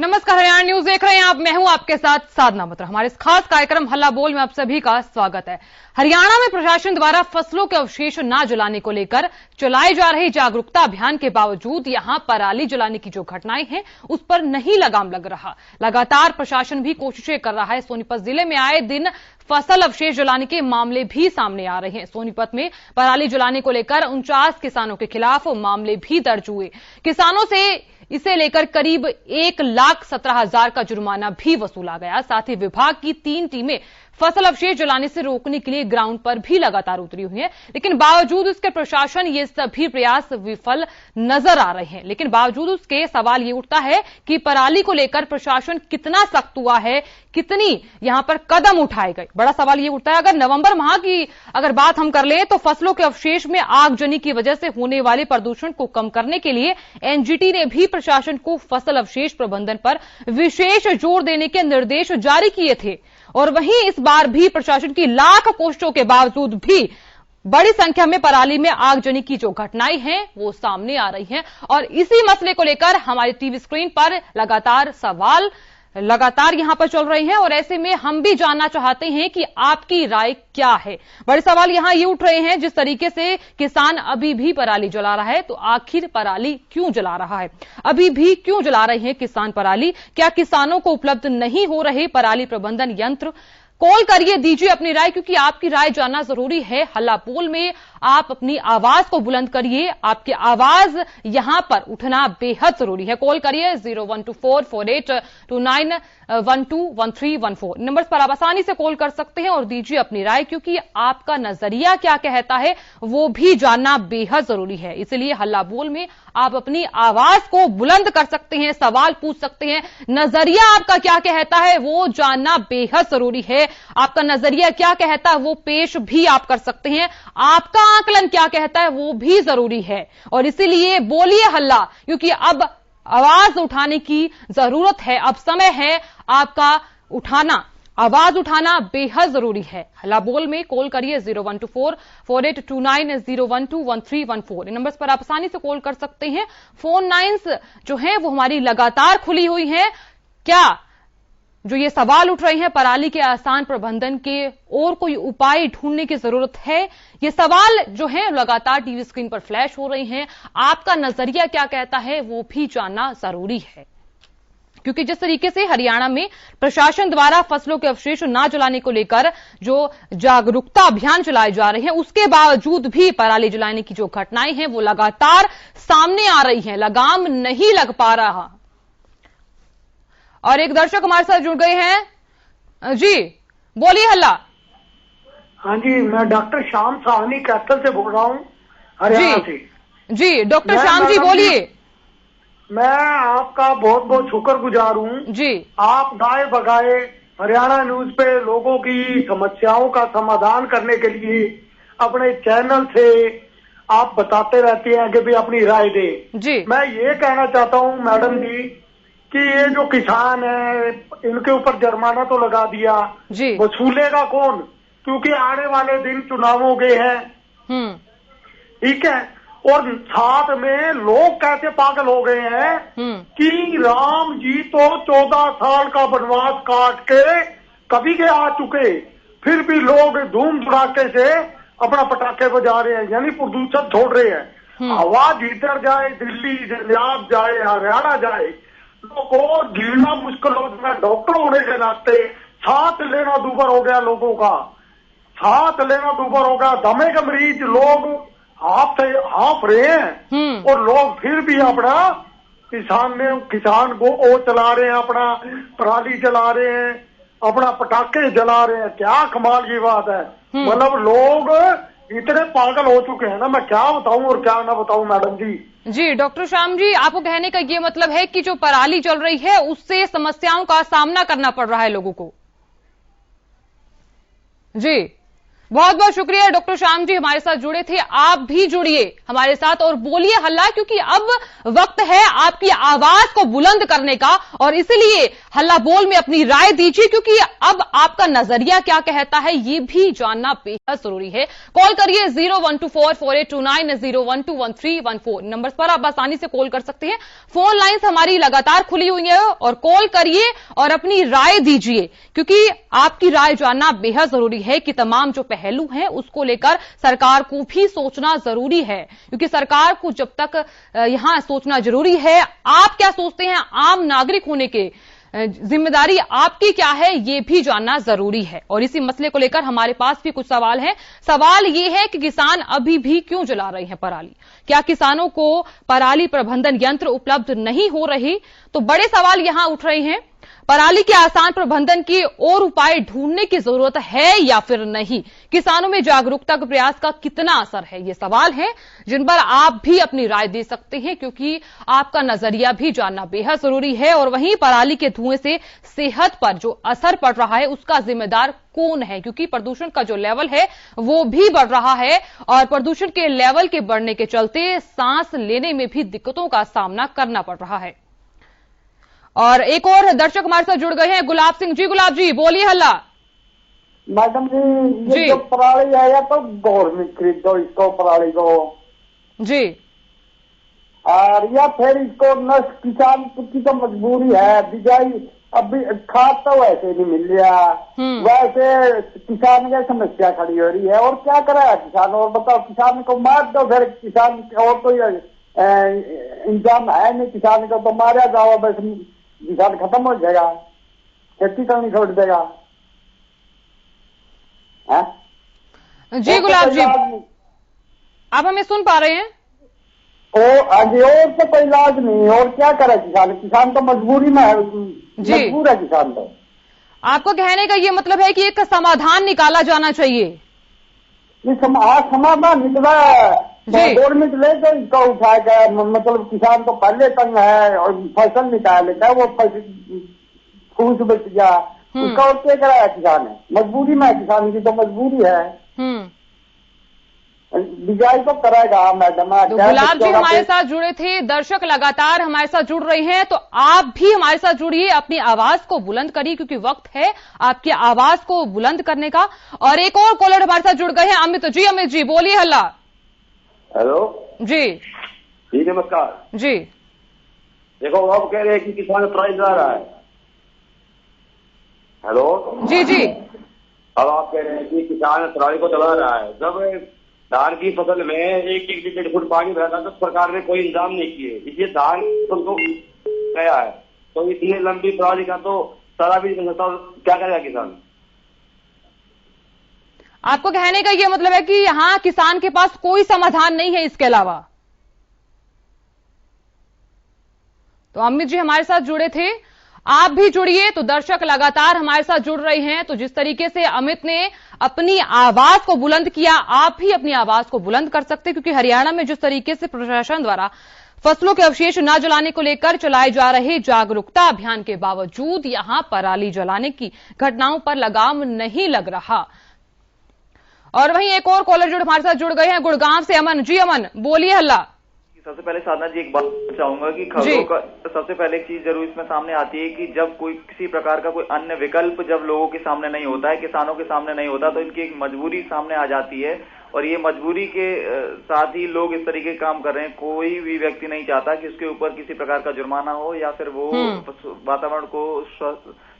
नमस्कार, हरियाणा न्यूज देख रहे हैं आप। मैं हूं आपके साथ साधना मत्रा। हमारे इस खास कार्यक्रम हल्ला बोल में आप सभी का स्वागत है। हरियाणा में प्रशासन द्वारा फसलों के अवशेष न जलाने को लेकर चलाए जा रहे जागरूकता अभियान के बावजूद यहां पराली जलाने की जो घटनाएं हैं उस पर नहीं लगाम लग रहा। लगातार प्रशासन भी कोशिशें कर रहा है। सोनीपत जिले में आए दिन फसल अवशेष जलाने के मामले भी सामने आ रहे हैं। सोनीपत में पराली जलाने को लेकर 49 किसानों के खिलाफ मामले भी दर्ज हुए। किसानों से इसे लेकर करीब 1,17,000 का जुर्माना भी वसूला गया। साथ ही विभाग की 3 टीमें फसल अवशेष जलाने से रोकने के लिए ग्राउंड पर भी लगातार उतरी हुई है, लेकिन बावजूद उसके प्रशासन ये सभी प्रयास विफल नजर आ रहे हैं। लेकिन बावजूद उसके सवाल ये उठता है कि पराली को लेकर प्रशासन कितना सख्त हुआ है, कितनी यहां पर कदम उठाए गए। बड़ा सवाल ये उठता है, अगर नवंबर माह की अगर बात हम कर लें तो फसलों के अवशेष में आगजनी की वजह से होने वाले प्रदूषण को कम करने के लिए एनजीटी ने भी प्रशासन को फसल अवशेष प्रबंधन पर विशेष जोर देने के निर्देश जारी किए थे। और वहीं इस बार भी प्रशासन की लाख कोशिशों के बावजूद भी बड़ी संख्या में पराली में आगजनी की जो घटनाएं हैं वो सामने आ रही हैं। और इसी मसले को लेकर हमारी टीवी स्क्रीन पर लगातार सवाल यहां पर चल रहे हैं और ऐसे में हम भी जानना चाहते हैं कि आपकी राय क्या है। बड़े सवाल यहां ये उठ रहे हैं, जिस तरीके से किसान अभी भी पराली जला रहा है तो आखिर पराली क्यों जला रहा है, अभी भी क्यों जला रहे हैं किसान पराली? क्या किसानों को उपलब्ध नहीं हो रहे पराली प्रबंधन यंत्र? कॉल करिए, दीजिए अपनी राय, क्योंकि आपकी राय जानना जरूरी है। हल्ला बोल में आप अपनी आवाज को बुलंद करिए, आपकी आवाज यहां पर उठना बेहद जरूरी है। कॉल करिए 01244829121314 नंबर पर आप आसानी से कॉल कर सकते हैं और दीजिए अपनी राय, क्योंकि आपका नजरिया क्या कहता है वो भी जानना बेहद जरूरी है। इसलिए हल्ला बोल में आप अपनी आवाज को बुलंद कर सकते हैं, सवाल पूछ सकते हैं, नजरिया आपका क्या कहता है वो जानना बेहद जरूरी है। आपका नजरिया क्या कहता है वो पेश भी आप कर सकते हैं, आपका आकलन क्या कहता है वो भी जरूरी है। और इसीलिए बोलिए हल्ला, क्योंकि अब आवाज उठाने की जरूरत है, अब समय है आपका उठाना, आवाज उठाना बेहद जरूरी है। हल्ला बोल में कॉल करिए 01244829121314 इन नंबर्स पर आप आसानी से कॉल कर सकते हैं। फोन लाइन्स जो हैं वो हमारी लगातार खुली हुई हैं। क्या जो ये सवाल उठ रहे हैं पराली के आसान प्रबंधन के और कोई उपाय ढूंढने की जरूरत है, ये सवाल जो है लगातार टीवी स्क्रीन पर फ्लैश हो रहे हैं। आपका नजरिया क्या कहता है वो भी जानना जरूरी है, क्योंकि जिस तरीके से हरियाणा में प्रशासन द्वारा फसलों के अवशेष न जलाने को लेकर जो जागरूकता अभियान चलाए जा रहे हैं उसके बावजूद भी पराली जलाने की जो घटनाएं हैं वो लगातार सामने आ रही हैं, लगाम नहीं लग पा रहा। और एक दर्शक हमारे साथ जुड़ गए हैं जी, बोलिए हल्ला। हाँ जी, मैं डॉक्टर श्याम साहनी कैथल से बोल रहा हूँ, हरियाणा से। जी डॉक्टर श्याम जी बोलिए। मैं आपका बहुत बहुत शुक्रगुजार हूँ जी। आप गाए बगाए हरियाणा न्यूज पे लोगों की समस्याओं का समाधान करने के लिए अपने चैनल से आप बताते रहते हैं कि भी अपनी राय दे जी। मैं ये कहना चाहता हूँ मैडम जी कि ये जो किसान है इनके ऊपर जुर्माना तो लगा दिया जी, वसूलेगा कौन? क्योंकि आने वाले दिन चुनावों के हैं, ठीक है। और साथ में लोग कैसे पागल हो गए हैं कि राम जी तो 14 साल का वनवास काट के कभी के आ चुके, फिर भी लोग धूम धड़ाके से अपना पटाखे बजा रहे हैं, यानी प्रदूषण छोड़ रहे हैं। आवाज इधर जाए, दिल्ली पंजाब जाए, हरियाणा जाए, लोगों को जीना मुश्किल हो गया। डॉक्टर होने के नाते सांस लेना दूभर हो गया, लोगों का सांस लेना दूभर हो गया। दमे के मरीज लोग हाफ रहे हैं और लोग फिर भी अपना किसान को ओ चला रहे हैं, अपना पराली जला रहे हैं, अपना पटाखे जला रहे हैं। क्या कमाल की बात है, मतलब लोग इतने पागल हो चुके हैं ना, मैं क्या बताऊं और क्या ना बताऊं मैडम जी। जी डॉक्टर श्याम जी, आपको कहने का ये मतलब है कि जो पराली चल रही है उससे समस्याओं का सामना करना पड़ रहा है लोगों को? जी बहुत बहुत शुक्रिया डॉक्टर श्याम जी, हमारे साथ जुड़े थे। आप भी जुड़िए हमारे साथ और बोलिए हल्ला, क्योंकि अब वक्त है आपकी आवाज को बुलंद करने का, और इसलिए हल्ला बोल में अपनी राय दीजिए, क्योंकि अब आपका नजरिया क्या कहता है ये भी जानना बेहद जरूरी है। कॉल करिए 0124489 0121314 नंबर पर आप आसानी से कॉल कर सकते हैं। फोन लाइन्स हमारी लगातार खुली हुई है, और कॉल करिए और अपनी राय दीजिए, क्योंकि आपकी राय जानना बेहद जरूरी है कि तमाम जो पहलू हैं उसको लेकर सरकार को भी सोचना जरूरी है, क्योंकि सरकार को जब तक यहां सोचना जरूरी है। आप क्या सोचते हैं आम नागरिक होने के, जिम्मेदारी आपकी क्या है ये भी जानना जरूरी है। और इसी मसले को लेकर हमारे पास भी कुछ सवाल हैं। सवाल ये है कि किसान अभी भी क्यों जला रहे हैं पराली? क्या किसानों को पराली प्रबंधन यंत्र उपलब्ध नहीं हो रही? तो बड़े सवाल यहां उठ रहे हैं। पराली के आसान प्रबंधन की और उपाय ढूंढने की जरूरत है या फिर नहीं? किसानों में जागरूकता के प्रयास का कितना असर है? ये सवाल है जिन पर आप भी अपनी राय दे सकते हैं, क्योंकि आपका नजरिया भी जानना बेहद जरूरी है। और वहीं पराली के धुएं से सेहत पर जो असर पड़ रहा है उसका जिम्मेदार कौन है? क्योंकि प्रदूषण का जो लेवल है वो भी बढ़ रहा है, और प्रदूषण के लेवल के बढ़ने के चलते सांस लेने में भी दिक्कतों का सामना करना पड़ रहा है। और एक और दर्शक हमारे साथ जुड़ गए हैं, गुलाब सिंह जी। गुलाब जी बोलिए हल्ला। मैडम जी, ये जो पराली है या तो गवर्नमेंट खरीद दो इसको, पराली को जी, और या फिर इसको नष्ट, किसान की तो मजबूरी है। बिजाई अभी खाद तो वैसे नहीं मिल रहा, वैसे किसान की समस्या खड़ी हो रही है। और क्या करेगा किसान? और बताओ, किसान को मार दो फिर, किसान और कोई इंतजाम है नहीं। किसान को तो मारा जाओ, बस किसान खत्म हो जाएगा, खेती करनी छोड़ देगा। जी गुलाब जी, आप हमें सुन पा रहे हैं? और तो कोई इलाज नहीं। और क्या करे किसान? किसान तो मजबूरी में है, मजबूर है किसान तो। आपको कहने का ये मतलब है कि एक समाधान निकाला जाना चाहिए? ये समाधान निकला गवर्नमेंट ले तो इसका उठाएगा, मतलब किसान तो पहले तंग है और फसल निकाल लेता है, वो फूस बच गया उसका। और क्या कराया किसान है? मजबूरी में, किसान की तो मजबूरी है। बिजाई तो करेगा मैडम। तो गुलाब जी हमारे साथ जुड़े थे, दर्शक लगातार हमारे साथ जुड़ रहे हैं, तो आप भी हमारे साथ जुड़िए, अपनी आवाज को बुलंद करिए, क्योंकि वक्त है आपकी आवाज को बुलंद करने का। और एक और कॉलर हमारे साथ जुड़ गए हैं, अमित जी। अमित जी बोलिए हल्ला। हेलो जी जी, नमस्कार जी। देखो, आप कह रहे हैं कि किसान प्राइस आ रहा है। हेलो जी जी। अब आप कह रहे हैं कि किसान पराली को जला रहा है। जब धान की फसल में 1-1 फुट पानी बह रहा, तो सरकार ने कोई इंतजाम नहीं किए, इसलिए धान तो गया है। तो इतनी लंबी पराली का तो सारा भी नहीं सकता, क्या करेगा किसान? आपको कहने का ये मतलब है कि यहाँ किसान के पास कोई समाधान नहीं है इसके अलावा? तो अमित जी हमारे साथ जुड़े थे, आप भी जुड़िए। तो दर्शक लगातार हमारे साथ जुड़ रहे हैं, तो जिस तरीके से अमित ने अपनी आवाज को बुलंद किया, आप भी अपनी आवाज को बुलंद कर सकते हैं, क्योंकि हरियाणा में जिस तरीके से प्रशासन द्वारा फसलों के अवशेष न जलाने को लेकर चलाए जा रहे जागरूकता अभियान के बावजूद यहां पराली जलाने की घटनाओं पर लगाम नहीं लग रहा। और वहीं एक और कॉलर जो हमारे साथ जुड़ गए हैं, गुड़गांव से अमन जी। अमन बोलिए हल्ला। सबसे पहले साधना जी एक बात चाहूंगा कि खबरों का सबसे पहले एक चीज जरूर इसमें सामने आती है कि जब कोई किसी प्रकार का कोई अन्य विकल्प जब लोगों के सामने नहीं होता है, किसानों के सामने नहीं होता, तो इनकी एक मजबूरी सामने आ जाती है। और ये मजबूरी के साथ ही लोग इस तरीके के काम कर रहे हैं। कोई भी व्यक्ति नहीं चाहता कि उसके ऊपर किसी प्रकार का जुर्माना हो या फिर वो वातावरण को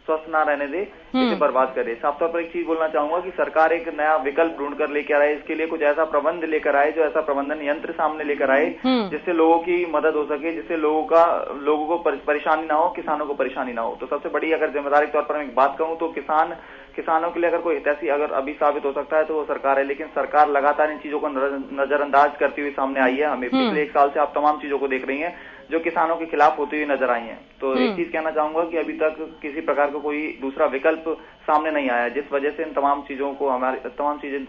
स्वस्थ ना रहने दे, इसे बर्बाद करे। साफ तौर पर एक चीज बोलना चाहूंगा कि सरकार एक नया विकल्प ढूंढ कर लेकर आए, इसके लिए कुछ ऐसा प्रबंध लेकर आए, जो ऐसा प्रबंधन यंत्र सामने लेकर आए जिससे लोगों की मदद हो सके, जिससे लोगों को परेशानी ना हो, किसानों को परेशानी ना हो। तो सबसे बड़ी अगर जिम्मेदारी के तौर पर मैं एक बात कहूं तो किसानों के लिए अगर कोई हितैषी अगर अभी साबित हो सकता है तो वो सरकार है। लेकिन सरकार लगातार इन चीजों को नजरअंदाज करती हुई सामने आई है। हमें पिछले 1 साल से आप तमाम चीजों को देख रही हैं जो किसानों के खिलाफ होती हुई नजर आई हैं। तो एक चीज कहना चाहूंगा कि अभी तक किसी प्रकार का कोई दूसरा विकल्प सामने नहीं आया, जिस वजह से इन तमाम चीजें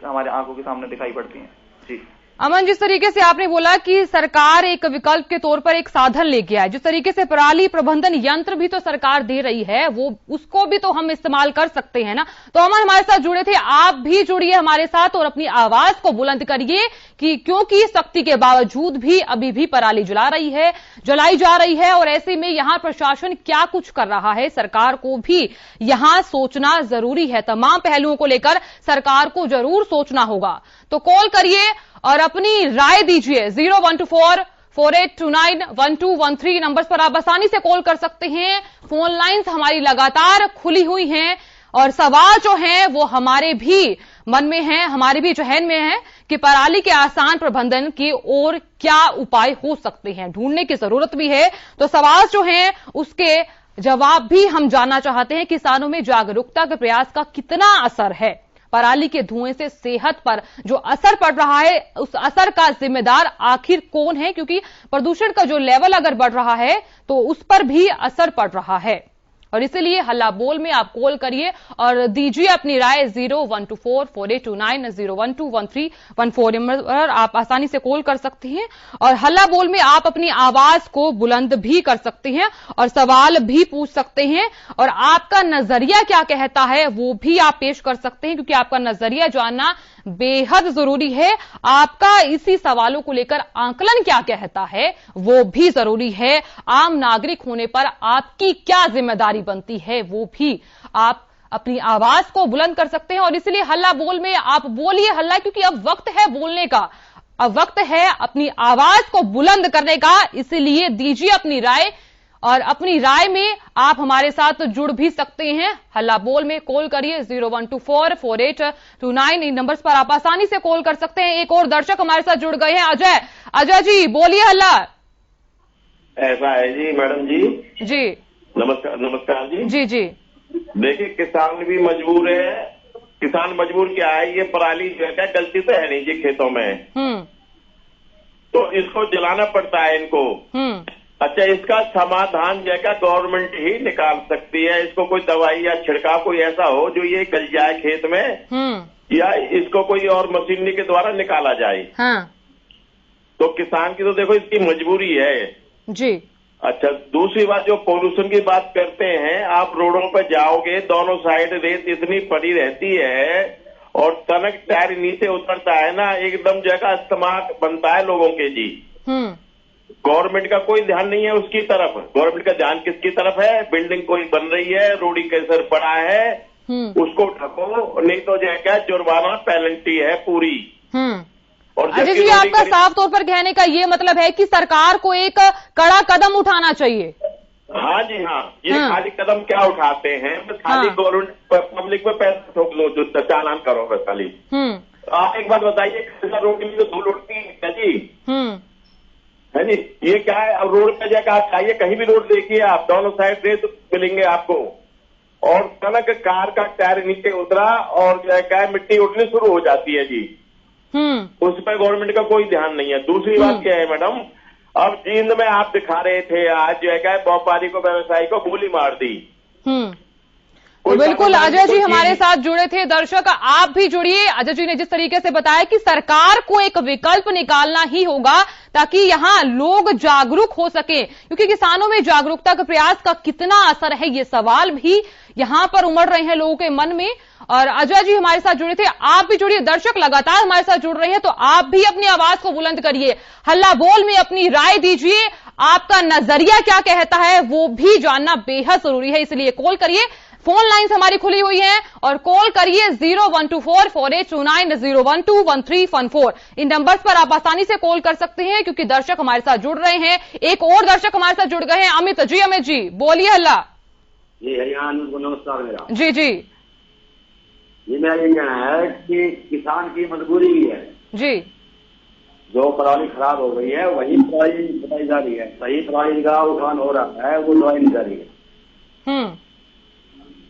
हमारे आंखों के सामने दिखाई पड़ती हैं। जी अमन, जिस तरीके से आपने बोला कि सरकार एक विकल्प के तौर पर एक साधन लेके आए, जिस तरीके से पराली प्रबंधन यंत्र भी तो सरकार दे रही है, वो उसको भी तो हम इस्तेमाल कर सकते हैं ना। तो अमन हमारे साथ जुड़े थे, आप भी जुड़िए हमारे साथ और अपनी आवाज को बुलंद करिए कि क्योंकि सख्ती के बावजूद भी अभी भी पराली जलाई जा रही है और ऐसे में यहां प्रशासन क्या कुछ कर रहा है, सरकार को भी यहां सोचना जरूरी है। तमाम पहलुओं को लेकर सरकार को जरूर सोचना होगा। तो कॉल करिए और अपनी राय दीजिए। 012448291213 नंबर पर आप आसानी से कॉल कर सकते हैं। फोन लाइंस हमारी लगातार खुली हुई हैं और सवाल जो हैं वो हमारे भी मन में है, हमारे भी जहन में है कि पराली के आसान प्रबंधन की ओर क्या उपाय हो सकते हैं, ढूंढने की जरूरत भी है। तो सवाल जो हैं उसके जवाब भी हम जानना चाहते हैं। किसानों में जागरूकता के प्रयास का कितना असर है, पराली के धुएं से सेहत पर जो असर पड़ रहा है, उस असर का जिम्मेदार आखिर कौन है, क्योंकि प्रदूषण का जो लेवल अगर बढ़ रहा है तो उस पर भी असर पड़ रहा है। और इसीलिए हल्ला बोल में आप कॉल करिए और दीजिए अपनी राय। 0124482901213141 नंबर पर आप आसानी से कॉल कर सकते हैं और हल्ला बोल में आप अपनी आवाज को बुलंद भी कर सकते हैं और सवाल भी पूछ सकते हैं और आपका नजरिया क्या कहता है वो भी आप पेश कर सकते हैं, क्योंकि आपका नजरिया जानना बेहद जरूरी है। आपका इसी सवालों को लेकर आंकलन क्या कहता है वो भी जरूरी है। आम नागरिक होने पर आपकी क्या जिम्मेदारी बनती है वो भी आप अपनी आवाज को बुलंद कर सकते हैं। और इसलिए हल्ला बोल में आप बोलिए हल्ला, क्योंकि अब वक्त है बोलने का, अब वक्त है अपनी आवाज को बुलंद करने का। इसलिए दीजिए अपनी राय और अपनी राय में आप हमारे साथ जुड़ भी सकते हैं। हल्ला बोल में कॉल करिए 01244829 इन नंबर्स पर आप आसानी से कॉल कर सकते हैं। एक और दर्शक हमारे साथ जुड़ गए हैं, अजय जी बोलिए हल्ला। ऐसा है जी मैडम जी। नमस्कार जी। जी देखिए, किसान भी मजबूर है। किसान मजबूर क्या है, ये पराली जो है गलती तो है नहीं जी खेतों में, तो इसको जलाना पड़ता है इनको। अच्छा, इसका समाधान जो है गवर्नमेंट ही निकाल सकती है। इसको कोई दवाई या छिड़काव कोई ऐसा हो जो ये गल जाए खेत में, या इसको कोई और मशीनरी के द्वारा निकाला जाए। तो किसान की तो देखो इसकी मजबूरी है जी। अच्छा, दूसरी बात जो पोल्यूशन की बात करते हैं, आप रोडों पर जाओगे दोनों साइड रेत इतनी पड़ी रहती है और तनक टायर नीचे उतरता है ना, एकदम जगह इस्तेमाल बनता है लोगों के जी। गवर्नमेंट का कोई ध्यान नहीं है उसकी तरफ। गवर्नमेंट का ध्यान किसकी तरफ है, बिल्डिंग कोई बन रही है, रोडी कैसर पड़ा है, उसको ढको, नहीं तो जो है क्या जुर्माना पेनल्टी है पूरी। और अजय जी, आपका साफ तौर पर कहने का ये मतलब है कि सरकार को एक कड़ा कदम उठाना चाहिए। हाँ जी हाँ, ये खाली कदम क्या उठाते हैं, बस खाली गवर्नमेंट पब्लिक में पैसा ठोक लो, जो चालान करो बस खाली। आप एक बात बताइए, रोड के लिए तो धूल उड़ती है जी, है जी। ये क्या है, अब रोड पे जाकर आप चाहिए कहीं भी रोड देखिए आप, दोनों साइड रेत मिलेंगे आपको और कनक कार का टायर नीचे उतरा और जो है क्या मिट्टी उठनी शुरू हो जाती है जी। उस पर गवर्नमेंट का कोई ध्यान नहीं है। दूसरी बात क्या है मैडम, अब जींद में आप दिखा रहे थे आज जो है व्यापारी को, व्यवसायी को गोली मार दी। तो बिल्कुल अजय जी हमारे साथ जुड़े थे। दर्शक आप भी जुड़िए। अजय जी ने जिस तरीके से बताया कि सरकार को एक विकल्प निकालना ही होगा ताकि यहां लोग जागरूक हो सके, क्योंकि किसानों में जागरूकता के प्रयास का कितना असर है ये सवाल भी यहां पर उमड़ रहे हैं लोगों के मन में। और अजय जी हमारे साथ जुड़े थे, आप भी जुड़िए। दर्शक लगातार हमारे साथ जुड़ रहे हैं, तो आप भी अपनी आवाज को बुलंद करिए, हल्ला बोल में अपनी राय दीजिए। आपका नजरिया क्या कहता है वो भी जानना बेहद जरूरी है, इसलिए कॉल करिए। फोन लाइंस हमारी खुली हुई हैं और कॉल करिए 0124482901213141 इन नंबर्स पर आप आसानी से कॉल कर सकते हैं, क्योंकि दर्शक हमारे साथ जुड़ रहे हैं। एक और दर्शक हमारे साथ जुड़ गए हैं, अमित जी बोलिए हल्ला। जी नमस्कार मेरा। जी ये मेरा ये कहना है कि किसान की मजबूरी भी है जी। जो पराली खराब हो गई है वही पराली बताई जा रही है, सही पराली का उठान हो रहा है वो दवाई नहीं जा रही है।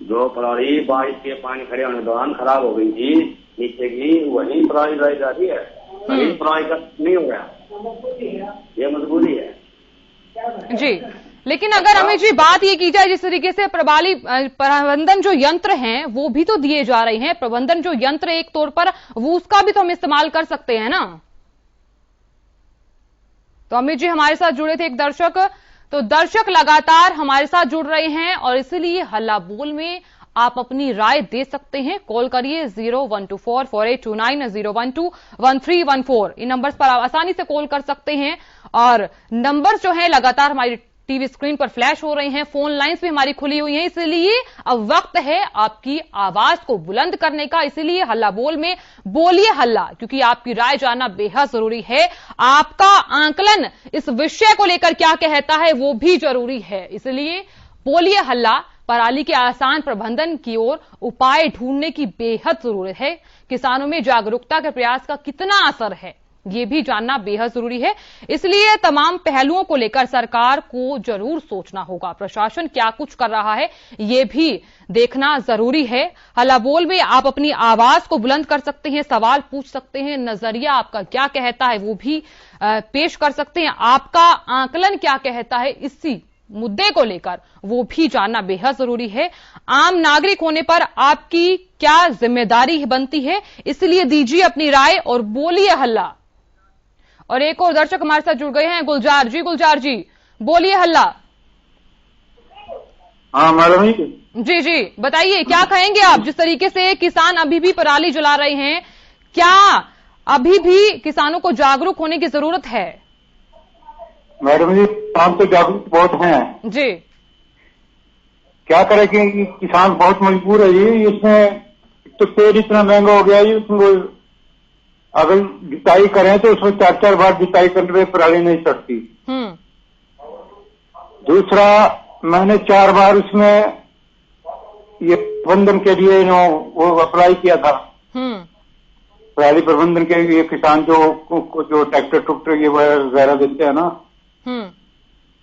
जो पराली बारिश के पानी खड़े होने के दौरान खराब हो गई थी नीचे की, वही पराली लाई जा रही है, सही पराली का नहीं हो रहा, ये मजबूरी है जी। लेकिन अगर अमित जी बात ये की जाए जिस तरीके से पराली प्रबंधन जो यंत्र हैं वो भी तो दिए जा रहे हैं, प्रबंधन जो यंत्र एक तौर पर वो उसका भी तो हम इस्तेमाल कर सकते हैं ना। तो अमित जी हमारे साथ जुड़े थे एक दर्शक। तो दर्शक लगातार हमारे साथ जुड़ रहे हैं और इसीलिए हल्ला बोल में आप अपनी राय दे सकते हैं। कॉल करिए 01244829 0121314। इन नंबर्स पर आप आसानी से कॉल कर सकते हैं और नंबर जो है लगातार हमारी टीवी स्क्रीन पर फ्लैश हो रहे हैं। फोन लाइंस भी हमारी खुली हुई हैं, इसलिए अब वक्त है आपकी आवाज को बुलंद करने का। इसीलिए हल्ला बोल में बोलिए हल्ला, क्योंकि आपकी राय जानना बेहद जरूरी है। आपका आंकलन इस विषय को लेकर क्या कहता है वो भी जरूरी है। इसलिए बोलिए हल्ला, पराली के आसान प्रबंधन की ओर उपाय ढूंढने की बेहद जरूरत है। किसानों में जागरूकता के प्रयास का कितना असर है ये भी जानना बेहद जरूरी है। इसलिए तमाम पहलुओं को लेकर सरकार को जरूर सोचना होगा। प्रशासन क्या कुछ कर रहा है ये भी देखना जरूरी है। हल्ला बोल में आप अपनी आवाज को बुलंद कर सकते हैं, सवाल पूछ सकते हैं, नजरिया आपका क्या कहता है वो भी पेश कर सकते हैं। आपका आंकलन क्या कहता है इसी मुद्दे को लेकर वो भी जानना बेहद जरूरी है। आम नागरिक होने पर आपकी क्या जिम्मेदारी बनती है, इसलिए दीजिए अपनी राय और बोलिए हल्ला। और एक और दर्शक हमारे साथ जुड़ गए हैं, गुलजार जी। गुलजार जी बोलिए हल्ला। हाँ मैडम जी जी बताइए क्या कहेंगे आप। जिस तरीके से किसान अभी भी पराली जला रहे हैं, क्या अभी भी किसानों को जागरूक होने की जरूरत है? मैडम जी किसान तो जागरूक बहुत हैं जी। क्या करें कि किसान बहुत मजबूर है जी। इसमें तो तेल इतना महंगा हो गया जी, उसमें अगर जुताई करें तो उसमें 4-4 बार जुताई करने में पराली नहीं चढ़ती। दूसरा मैंने 4 बार उसमें ये प्रबंधन के लिए वो अप्लाई किया था। पराली प्रबंधन के लिए किसान जो ट्रैक्टर टुक्टर ये वगैरह देते हैं ना,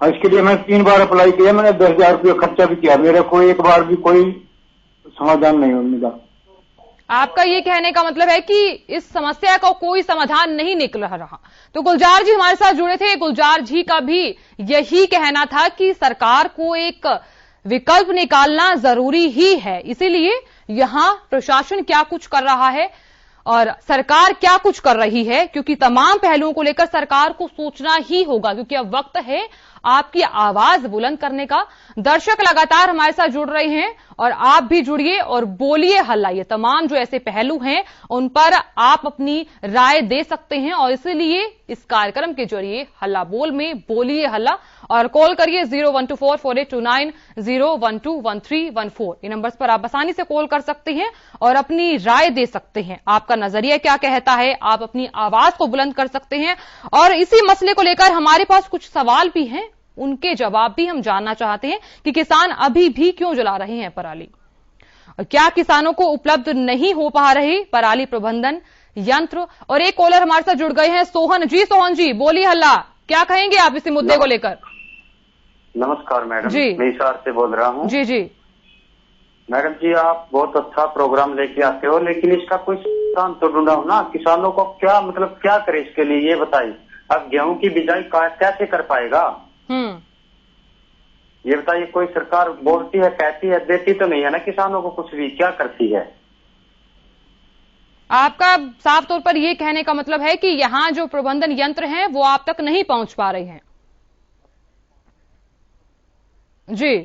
इसके लिए मैंने 3 बार अप्लाई किया। मैंने 10,000 रुपये खर्चा भी किया, मेरे को एक बार भी कोई समाधान नहीं मिला। आपका ये कहने का मतलब है कि इस समस्या का कोई समाधान नहीं निकल रहा। तो गुलजार जी हमारे साथ जुड़े थे। गुलजार जी का भी यही कहना था कि सरकार को एक विकल्प निकालना जरूरी ही है। इसीलिए यहां प्रशासन क्या कुछ कर रहा है और सरकार क्या कुछ कर रही है, क्योंकि तमाम पहलुओं को लेकर सरकार को सोचना ही होगा, क्योंकि अब वक्त है आपकी आवाज बुलंद करने का। दर्शक लगातार हमारे साथ जुड़ रहे हैं और आप भी जुड़िए और बोलिए हल्ला। ये तमाम जो ऐसे पहलू हैं उन पर आप अपनी राय दे सकते हैं और इसीलिए इस कार्यक्रम के जरिए हल्ला बोल में बोलिए हल्ला और कॉल करिए 01244829 0121314। इन नंबर्स पर आप आसानी से कॉल कर सकते हैं और अपनी राय दे सकते हैं। आपका नजरिया क्या कहता है, आप अपनी आवाज को बुलंद कर सकते हैं। और इसी मसले को लेकर हमारे पास कुछ सवाल भी हैं, उनके जवाब भी हम जानना चाहते हैं कि किसान अभी भी क्यों जला रहे हैं पराली और क्या किसानों को उपलब्ध नहीं हो पा रहे पराली प्रबंधन यंत्र। और एक कॉलर हमारे साथ जुड़ गए हैं, सोहन जी। सोहन जी बोलिए हल्ला, क्या कहेंगे आप इसी मुद्दे को लेकर? नमस्कार मैडम जी, मैं हिसार से बोल रहा हूँ। जी जी मैडम जी आप बहुत अच्छा प्रोग्राम लेके आते हो, लेकिन इसका कोई समाधान तो ढूंढा हो ना। किसानों को क्या मतलब क्या करे इसके लिए ये बताइए। अब गेहूं की बिजाई कैसे कर पाएगा ये बताइए। कोई सरकार बोलती है, कहती है, देती तो नहीं है ना किसानों को कुछ भी। क्या करती है? आपका साफ तौर पर यह कहने का मतलब है कि यहां जो प्रबंधन यंत्र हैं वो आप तक नहीं पहुंच पा रहे हैं। जी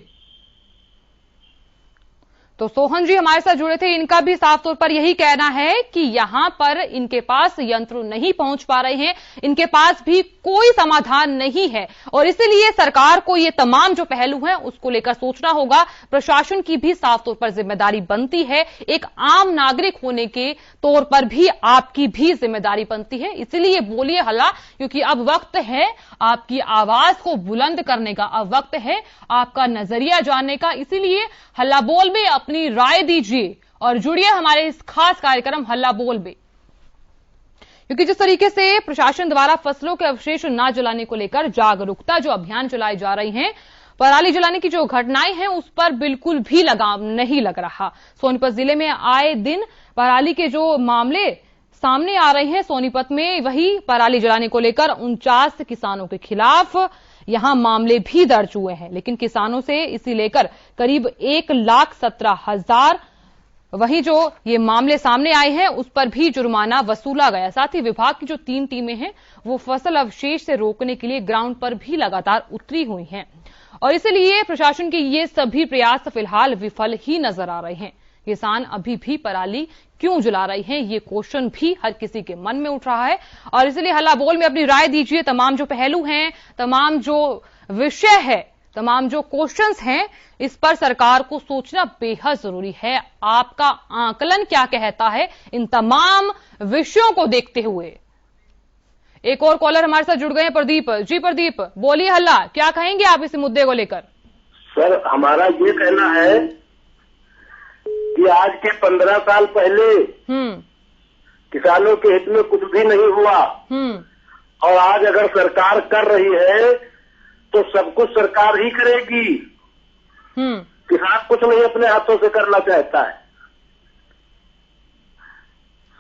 तो सोहन जी हमारे साथ जुड़े थे, इनका भी साफ तौर पर यही कहना है कि यहां पर इनके पास यंत्र नहीं पहुंच पा रहे हैं, इनके पास भी कोई समाधान नहीं है और इसीलिए सरकार को ये तमाम जो पहलू हैं उसको लेकर सोचना होगा। प्रशासन की भी साफ तौर पर जिम्मेदारी बनती है, एक आम नागरिक होने के तौर पर भी आपकी भी जिम्मेदारी बनती है। इसीलिए बोलिए हल्ला, क्योंकि अब वक्त है आपकी आवाज को बुलंद करने का, अब वक्त है आपका नजरिया जानने का। इसीलिए हल्ला बोल में अपनी राय दीजिए और जुड़िए हमारे इस खास कार्यक्रम हल्ला बोल में, क्योंकि जिस तरीके से प्रशासन द्वारा फसलों के अवशेष न जलाने को लेकर जागरूकता जो अभियान चलाए जा रहे हैं, पराली जलाने की जो घटनाएं हैं उस पर बिल्कुल भी लगाम नहीं लग रहा। सोनीपत जिले में आए दिन पराली के जो मामले सामने आ रहे हैं, सोनीपत में वही पराली जलाने को लेकर 49 किसानों के खिलाफ यहां मामले भी दर्ज हुए हैं, लेकिन किसानों से इसी लेकर करीब 1,17,000 वहीं जो ये मामले सामने आए हैं उस पर भी जुर्माना वसूला गया। साथ ही विभाग की जो 3 टीमें हैं वो फसल अवशेष से रोकने के लिए ग्राउंड पर भी लगातार उतरी हुई हैं और इसलिए प्रशासन के ये सभी प्रयास फिलहाल विफल ही नजर आ रहे हैं। किसान अभी भी पराली क्यों जला रहे हैं, ये क्वेश्चन भी हर किसी के मन में उठ रहा है और इसलिए हल्ला बोल में अपनी राय दीजिए। तमाम जो पहलू हैं, तमाम जो विषय है, तमाम जो क्वेश्चंस हैं, इस पर सरकार को सोचना बेहद जरूरी है। आपका आकलन क्या कहता है इन तमाम विषयों को देखते हुए? एक और कॉलर हमारे साथ जुड़ गए हैं, प्रदीप जी। प्रदीप बोलिए, हल्ला क्या कहेंगे आप इस मुद्दे को लेकर? सर, हमारा ये कहना है कि आज के 15 साल पहले किसानों के हित में कुछ भी नहीं हुआ और आज अगर सरकार कर रही है तो सब कुछ सरकार ही करेगी। किसान कुछ नहीं अपने हाथों से करना चाहता है।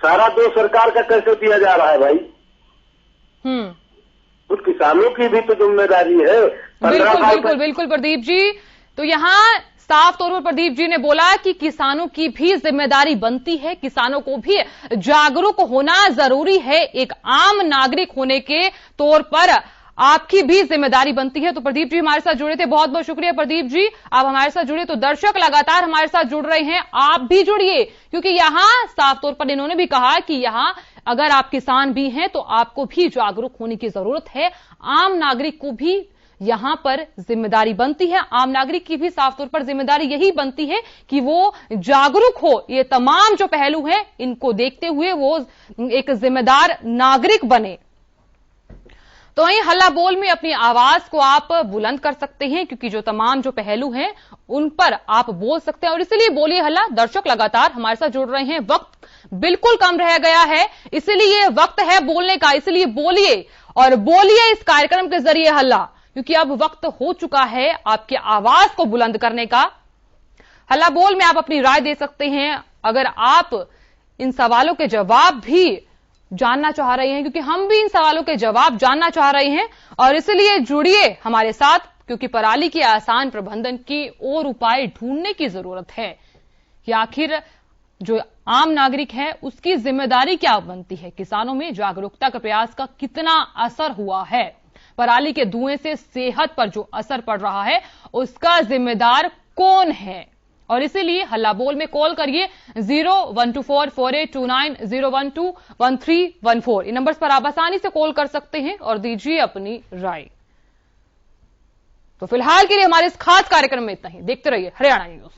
सारा दोष सरकार का कैसे दिया जा रहा है भाई? कुछ किसानों की भी तो जिम्मेदारी है। बिल्कुल प्रदीप जी। तो यहाँ साफ तौर पर प्रदीप जी ने बोला कि किसानों की भी जिम्मेदारी बनती है, किसानों को भी जागरूक होना जरूरी है। एक आम नागरिक होने के तौर पर आपकी भी जिम्मेदारी बनती है। तो प्रदीप जी हमारे साथ जुड़े थे, बहुत बहुत शुक्रिया प्रदीप जी, आप हमारे साथ जुड़े। तो दर्शक लगातार हमारे साथ जुड़ रहे हैं, आप भी जुड़िए, क्योंकि यहां साफ तौर पर इन्होंने भी कहा कि यहां अगर आप किसान भी हैं तो आपको भी जागरूक होने की जरूरत है। आम नागरिक को भी यहां पर जिम्मेदारी बनती है। आम नागरिक की भी साफ तौर पर जिम्मेदारी यही बनती है कि वो जागरूक हो। ये तमाम जो पहलू हैं इनको देखते हुए वो एक जिम्मेदार नागरिक बने। तो वहीं हल्ला बोल में अपनी आवाज को आप बुलंद कर सकते हैं, क्योंकि जो तमाम जो पहलू हैं उन पर आप बोल सकते हैं और इसलिए बोलिए हल्ला। दर्शक लगातार हमारे साथ जुड़ रहे हैं, वक्त बिल्कुल कम रह गया है, इसलिए वक्त है बोलने का, इसलिए बोलिए और बोलिए इस कार्यक्रम के जरिए हल्ला, क्योंकि अब वक्त हो चुका है आपकी आवाज को बुलंद करने का। हल्ला बोल में आप अपनी राय दे सकते हैं अगर आप इन सवालों के जवाब भी जानना चाह रहे हैं, क्योंकि हम भी इन सवालों के जवाब जानना चाह रहे हैं और इसलिए जुड़िए हमारे साथ, क्योंकि पराली के आसान प्रबंधन की और उपाय ढूंढने की जरूरत है कि आखिर जो आम नागरिक है उसकी जिम्मेदारी क्या बनती है। किसानों में जागरूकता का प्रयास का कितना असर हुआ है, पराली के धुएं से सेहत पर जो असर पड़ रहा है उसका जिम्मेदार कौन है। और इसीलिए हल्ला बोल में कॉल करिए 0124482901213114। इन नंबर्स पर आप आसानी से कॉल कर सकते हैं और दीजिए अपनी राय। तो फिलहाल के लिए हमारे इस खास कार्यक्रम में इतना ही। देखते रहिए हरियाणा न्यूज।